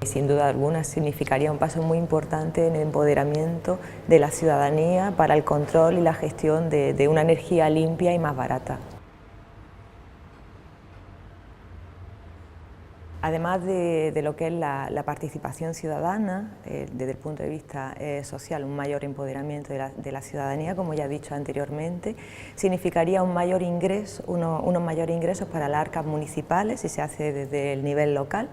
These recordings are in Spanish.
Sin duda alguna significaría un paso muy importante en el empoderamiento de la ciudadanía para el control y la gestión de una energía limpia y más barata. Además de lo que es la participación ciudadana, desde el punto de vista social, un mayor empoderamiento de la ciudadanía, como ya he dicho anteriormente, significaría un mayor ingreso, unos mayores ingresos para las arcas municipales, si se hace desde el nivel local,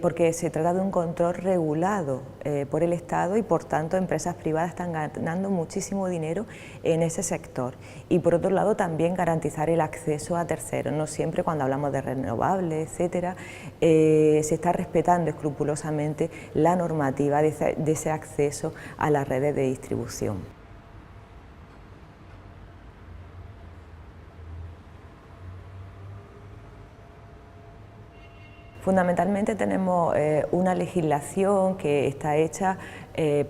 porque se trata de un control regulado por el Estado y por tanto empresas privadas están ganando muchísimo dinero en ese sector. Y por otro lado también garantizar el acceso a terceros, no siempre cuando hablamos de renovables, etcétera, se está respetando escrupulosamente la normativa de ese acceso a las redes de distribución. Fundamentalmente tenemos una legislación que está hecha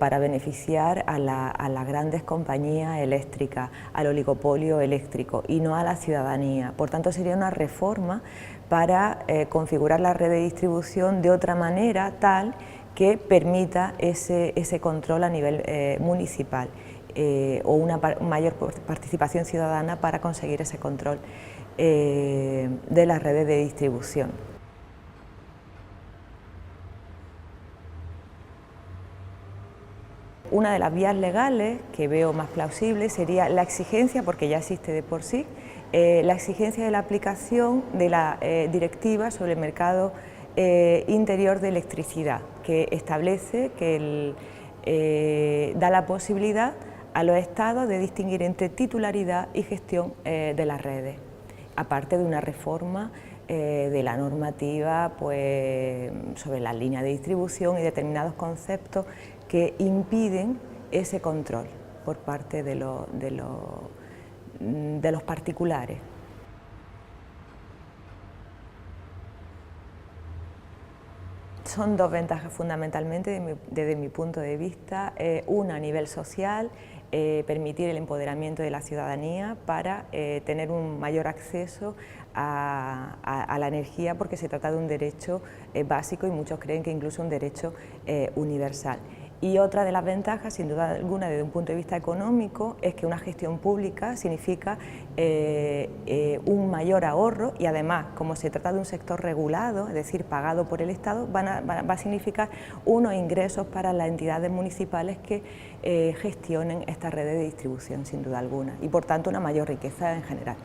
para beneficiar a las grandes compañías eléctricas, al oligopolio eléctrico y no a la ciudadanía. Por tanto, sería una reforma para configurar la red de distribución de otra manera tal que permita ese control a nivel municipal o una mayor participación ciudadana para conseguir ese control de las redes de distribución. Una de las vías legales que veo más plausible sería la exigencia, porque ya existe de por sí, la exigencia de la aplicación de la directiva sobre el mercado interior de electricidad, que establece que da la posibilidad a los estados de distinguir entre titularidad y gestión de las redes, aparte de una reforma de la normativa pues, sobre las líneas de distribución y determinados conceptos que impiden ese control por parte de los particulares. Son dos ventajas fundamentalmente desde mi punto de vista. Una a nivel social, permitir el empoderamiento de la ciudadanía para tener un mayor acceso a la energía, porque se trata de un derecho básico y muchos creen que incluso un derecho universal. Y otra de las ventajas, sin duda alguna, desde un punto de vista económico, es que una gestión pública significa un mayor ahorro y además, como se trata de un sector regulado, es decir, pagado por el Estado, va a significar unos ingresos para las entidades municipales que gestionen estas redes de distribución, sin duda alguna, y por tanto una mayor riqueza en general.